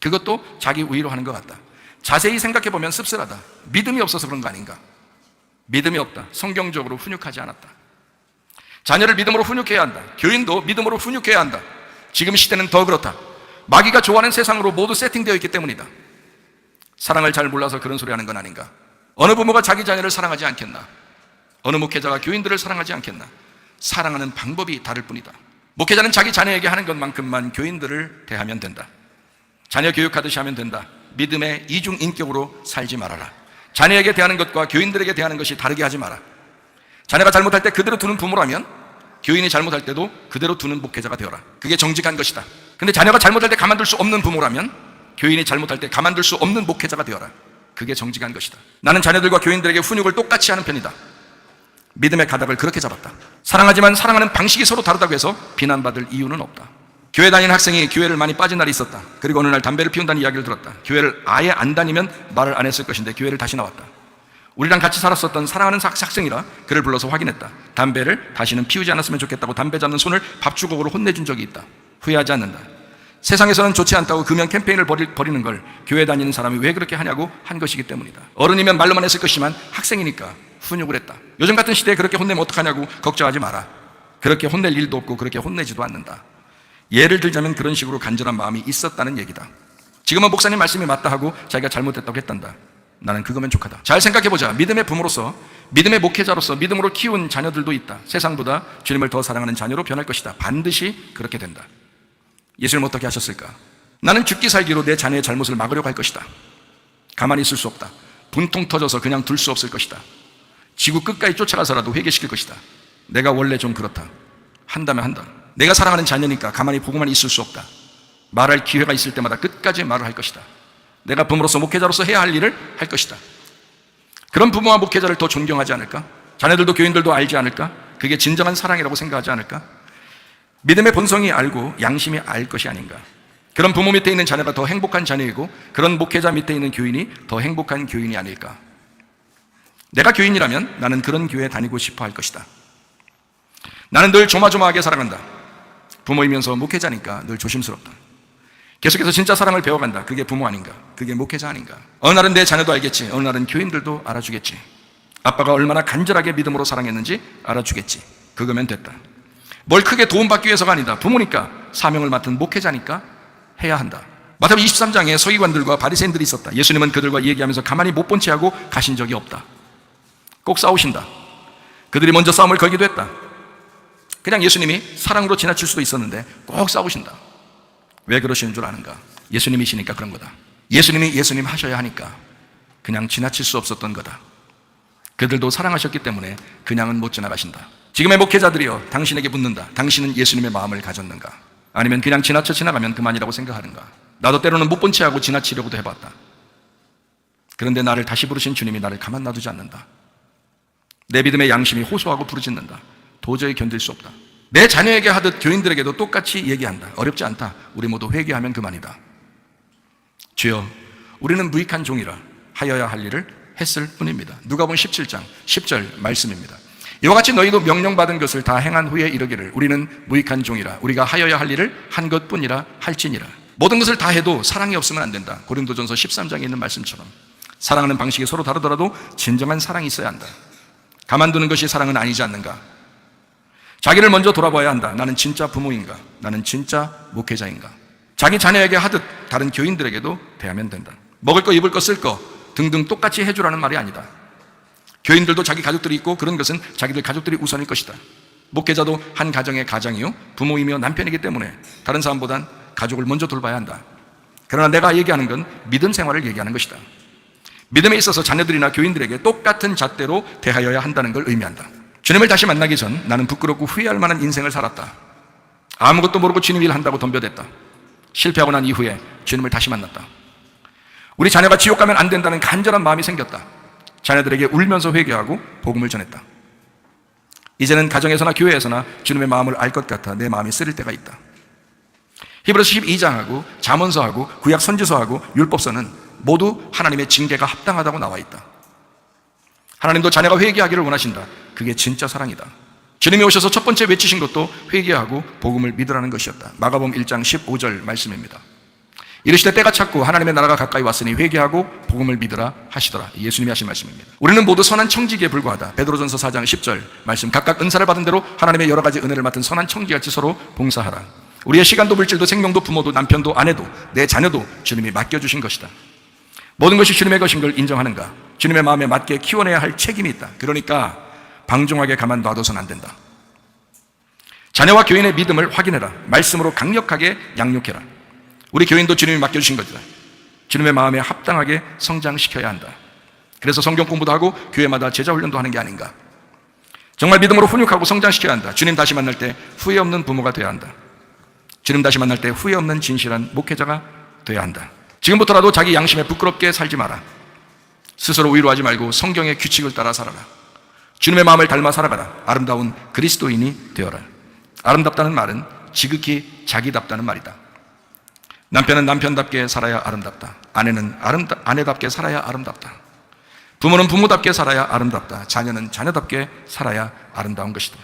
그것도 자기 우위로 하는 것 같다. 자세히 생각해보면 씁쓸하다. 믿음이 없어서 그런 거 아닌가? 믿음이 없다. 성경적으로 훈육하지 않았다. 자녀를 믿음으로 훈육해야 한다. 교인도 믿음으로 훈육해야 한다. 지금 시대는 더 그렇다. 마귀가 좋아하는 세상으로 모두 세팅되어 있기 때문이다. 사랑을 잘 몰라서 그런 소리 하는 건 아닌가? 어느 부모가 자기 자녀를 사랑하지 않겠나? 어느 목회자가 교인들을 사랑하지 않겠나? 사랑하는 방법이 다를 뿐이다. 목회자는 자기 자녀에게 하는 것만큼만 교인들을 대하면 된다. 자녀 교육하듯이 하면 된다. 믿음의 이중인격으로 살지 말아라. 자녀에게 대하는 것과 교인들에게 대하는 것이 다르게 하지 마라. 자녀가 잘못할 때 그대로 두는 부모라면 교인이 잘못할 때도 그대로 두는 목회자가 되어라. 그게 정직한 것이다. 근데 자녀가 잘못할 때 가만둘 수 없는 부모라면 교인이 잘못할 때 가만둘 수 없는 목회자가 되어라. 그게 정직한 것이다. 나는 자녀들과 교인들에게 훈육을 똑같이 하는 편이다. 믿음의 가닥을 그렇게 잡았다. 사랑하지만 사랑하는 방식이 서로 다르다고 해서 비난받을 이유는 없다. 교회 다니는 학생이 교회를 많이 빠진 날이 있었다. 그리고 어느 날 담배를 피운다는 이야기를 들었다. 교회를 아예 안 다니면 말을 안 했을 것인데 교회를 다시 나왔다. 우리랑 같이 살았었던 사랑하는 학생이라 그를 불러서 확인했다. 담배를 다시는 피우지 않았으면 좋겠다고 담배 잡는 손을 밥주걱으로 혼내준 적이 있다. 후회하지 않는다. 세상에서는 좋지 않다고 금연 캠페인을 벌이는 걸 교회 다니는 사람이 왜 그렇게 하냐고 한 것이기 때문이다. 어른이면 말로만 했을 것이지만 학생이니까 훈육을 했다. 요즘 같은 시대에 그렇게 혼내면 어떡하냐고 걱정하지 마라. 그렇게 혼낼 일도 없고 그렇게 혼내지도 않는다. 예를 들자면 그런 식으로 간절한 마음이 있었다는 얘기다. 지금은 목사님 말씀이 맞다 하고 자기가 잘못했다고 했단다. 나는 그거면 족하다. 잘 생각해보자. 믿음의 부모로서, 믿음의 목회자로서 믿음으로 키운 자녀들도 있다. 세상보다 주님을 더 사랑하는 자녀로 변할 것이다. 반드시 그렇게 된다. 예수님 어떻게 하셨을까? 나는 죽기 살기로 내 자녀의 잘못을 막으려고 할 것이다. 가만히 있을 수 없다. 분통 터져서 그냥 둘 수 없을 것이다. 지구 끝까지 쫓아가서라도 회개시킬 것이다. 내가 원래 좀 그렇다. 한다면 한다. 내가 사랑하는 자녀니까 가만히 보고만 있을 수 없다. 말할 기회가 있을 때마다 끝까지 말을 할 것이다. 내가 부모로서 목회자로서 해야 할 일을 할 것이다. 그런 부모와 목회자를 더 존경하지 않을까? 자녀들도 교인들도 알지 않을까? 그게 진정한 사랑이라고 생각하지 않을까? 믿음의 본성이 알고 양심이 알 것이 아닌가? 그런 부모 밑에 있는 자녀가 더 행복한 자녀이고 그런 목회자 밑에 있는 교인이 더 행복한 교인이 아닐까? 내가 교인이라면 나는 그런 교회에 다니고 싶어 할 것이다. 나는 늘 조마조마하게 살아간다. 부모이면서 목회자니까 늘 조심스럽다. 계속해서 진짜 사랑을 배워간다. 그게 부모 아닌가? 그게 목회자 아닌가? 어느 날은 내 자녀도 알겠지. 어느 날은 교인들도 알아주겠지. 아빠가 얼마나 간절하게 믿음으로 사랑했는지 알아주겠지. 그거면 됐다. 뭘 크게 도움받기 위해서가 아니다. 부모니까, 사명을 맡은 목회자니까 해야 한다. 마태복음 23장에 서기관들과 바리새인들이 있었다. 예수님은 그들과 얘기하면서 가만히 못 본 채 하고 가신 적이 없다. 꼭 싸우신다. 그들이 먼저 싸움을 걸기도 했다. 그냥 예수님이 사랑으로 지나칠 수도 있었는데 꼭 싸우신다. 왜 그러시는 줄 아는가? 예수님이시니까 그런 거다. 예수님이 예수님 하셔야 하니까 그냥 지나칠 수 없었던 거다. 그들도 사랑하셨기 때문에 그냥은 못 지나가신다. 지금의 목회자들이여, 당신에게 묻는다. 당신은 예수님의 마음을 가졌는가? 아니면 그냥 지나쳐 지나가면 그만이라고 생각하는가? 나도 때로는 못 본 채 하고 지나치려고도 해봤다. 그런데 나를 다시 부르신 주님이 나를 가만 놔두지 않는다. 내 믿음의 양심이 호소하고 부르짖는다. 도저히 견딜 수 없다. 내 자녀에게 하듯 교인들에게도 똑같이 얘기한다. 어렵지 않다. 우리 모두 회개하면 그만이다. 주여, 우리는 무익한 종이라 하여야 할 일을 했을 뿐입니다. 누가복음 17장 10절 말씀입니다. 이와 같이 너희도 명령받은 것을 다 행한 후에 이르기를 우리는 무익한 종이라 우리가 하여야 할 일을 한 것뿐이라 할지니라. 모든 것을 다 해도 사랑이 없으면 안 된다. 고린도전서 13장에 있는 말씀처럼 사랑하는 방식이 서로 다르더라도 진정한 사랑이 있어야 한다. 가만두는 것이 사랑은 아니지 않는가? 자기를 먼저 돌아봐야 한다. 나는 진짜 부모인가? 나는 진짜 목회자인가? 자기 자녀에게 하듯 다른 교인들에게도 대하면 된다. 먹을 거, 입을 거, 쓸 거 등등 똑같이 해주라는 말이 아니다. 교인들도 자기 가족들이 있고 그런 것은 자기들 가족들이 우선일 것이다. 목회자도 한 가정의 가장이요 부모이며 남편이기 때문에 다른 사람보단 가족을 먼저 돌봐야 한다. 그러나 내가 얘기하는 건 믿음 생활을 얘기하는 것이다. 믿음에 있어서 자녀들이나 교인들에게 똑같은 잣대로 대하여야 한다는 걸 의미한다. 주님을 다시 만나기 전 나는 부끄럽고 후회할 만한 인생을 살았다. 아무것도 모르고 주님 일 한다고 덤벼댔다. 실패하고 난 이후에 주님을 다시 만났다. 우리 자녀가 지옥 가면 안 된다는 간절한 마음이 생겼다. 자녀들에게 울면서 회개하고 복음을 전했다. 이제는 가정에서나 교회에서나 주님의 마음을 알 것 같아 내 마음이 쓰릴 때가 있다. 히브리서 12장하고 잠언서하고 구약 선지서하고 율법서는 모두 하나님의 징계가 합당하다고 나와 있다. 하나님도 자녀가 회개하기를 원하신다. 그게 진짜 사랑이다. 주님이 오셔서 첫 번째 외치신 것도 회개하고 복음을 믿으라는 것이었다. 마가복음 1장 15절 말씀입니다. 이르시되 때가 찼고 하나님의 나라가 가까이 왔으니 회개하고 복음을 믿으라 하시더라. 예수님이 하신 말씀입니다. 우리는 모두 선한 청지기에 불과하다. 베드로전서 4장 10절 말씀, 각각 은사를 받은 대로 하나님의 여러 가지 은혜를 맡은 선한 청지기같이 서로 봉사하라. 우리의 시간도 물질도 생명도 부모도 남편도 아내도 내 자녀도 주님이 맡겨주신 것이다. 모든 것이 주님의 것인 걸 인정하는가? 주님의 마음에 맞게 키워내야 할 책임이 있다. 그러니까 방종하게 가만 놔둬서는 안 된다. 자녀와 교인의 믿음을 확인해라. 말씀으로 강력하게 양육해라. 우리 교인도 주님이 맡겨주신 것이다. 주님의 마음에 합당하게 성장시켜야 한다. 그래서 성경 공부도 하고 교회마다 제자 훈련도 하는 게 아닌가. 정말 믿음으로 훈육하고 성장시켜야 한다. 주님 다시 만날 때 후회 없는 부모가 되어야 한다. 주님 다시 만날 때 후회 없는 진실한 목회자가 되어야 한다. 지금부터라도 자기 양심에 부끄럽게 살지 마라. 스스로 위로하지 말고 성경의 규칙을 따라 살아라. 주님의 마음을 닮아 살아가라. 아름다운 그리스도인이 되어라. 아름답다는 말은 지극히 자기답다는 말이다. 남편은 남편답게 살아야 아름답다. 아내는 아내답게 살아야 아름답다. 부모는 부모답게 살아야 아름답다. 자녀는 자녀답게 살아야 아름다운 것이다.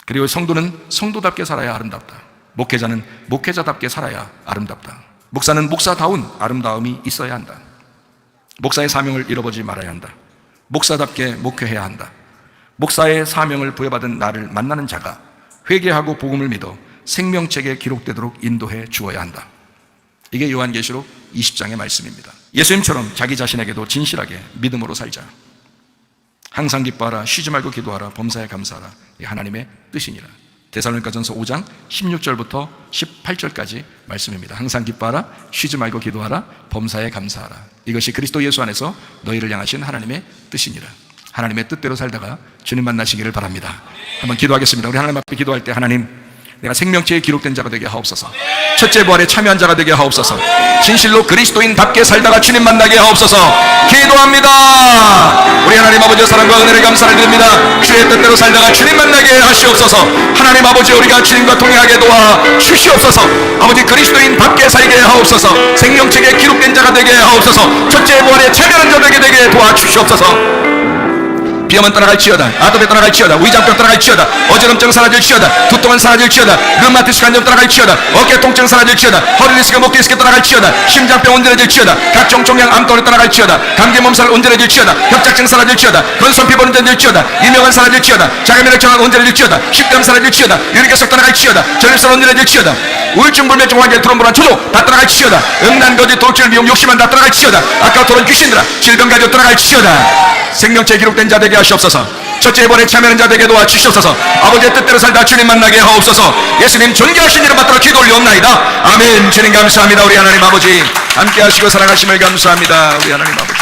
그리고 성도는 성도답게 살아야 아름답다. 목회자는 목회자답게 살아야 아름답다. 목사는 목사다운 아름다움이 있어야 한다. 목사의 사명을 잃어버리지 말아야 한다. 목사답게 목회해야 한다. 목사의 사명을 부여받은 나를 만나는 자가 회개하고 복음을 믿어 생명책에 기록되도록 인도해 주어야 한다. 이게 요한계시록 20장의 말씀입니다. 예수님처럼 자기 자신에게도 진실하게 믿음으로 살자. 항상 기뻐하라, 쉬지 말고 기도하라, 범사에 감사하라. 이 하나님의 뜻이니라. 데살로니가전서 5장 16절부터 18절까지 말씀입니다. 항상 기뻐하라, 쉬지 말고 기도하라, 범사에 감사하라. 이것이 그리스도 예수 안에서 너희를 향하신 하나님의 뜻이니라. 하나님의 뜻대로 살다가 주님 만나시기를 바랍니다. 한번 기도하겠습니다. 우리 하나님 앞에 기도할 때, 하나님, 내가 생명체에 기록된 자가 되게 하옵소서. 첫째 부활에 참여한 자가 되게 하옵소서. 진실로 그리스도인답게 살다가 주님 만나게 하옵소서. 기도합니다. 우리 하나님 아버지의 사랑과 은혜를 감사를 드립니다. 주의 뜻대로 살다가 주님 만나게 하시옵소서. 하나님 아버지, 우리가 주님과 동행하게 도와 주시옵소서. 아버지, 그리스도인답게 살게 하옵소서. 생명책에 기록된 자가 되게 하옵소서. 첫째 부활에 참여한 자 되게 도와 주시옵소서. 비염은 떠나갈지어다. 아토피 떠나갈지어다. 위장병 떠나갈지어다. 어지럼증 사라질지어다. 두통은 사라질지어다. 류마티스 관절 떠나갈지어다. 어깨 통증 사라질지어다. 허리 디스크, 목 디스크 떠나갈지어다. 심장병 온전해질지어다. 각종 종양 암덩어리 떠나갈지어다. 감기 몸살 온전해질지어다. 협착증 사라질지어다. 건선 피부 온전해질지어다. 이명은 사라질지어다. 자가면역장은 온전해질지어다. 식감 사라질지어다. 유리결석 떠나갈지어다. 전립선 온전해질지어다. 우울증, 불면증, 환경, 트롬보란 초조 다 떠나갈지어다. 음란, 거짓, 도둑질, 미용, 욕심만 다 떠나갈지어다. 아까 토론 귀신들아, 질병 가지고 떠나갈지어다. 생명체에 기록된 자 되게 하시옵소서. 첫째 번에 참여하는 자 되게 도와주시옵소서. 아버지의 뜻대로 살다 주님 만나게 하옵소서. 예수님 존귀하신 이름 받들어 기도 올리옵나이다. 아멘. 주님 감사합니다. 우리 하나님 아버지 함께 하시고 사랑하심을 감사합니다. 우리 하나님 아버지.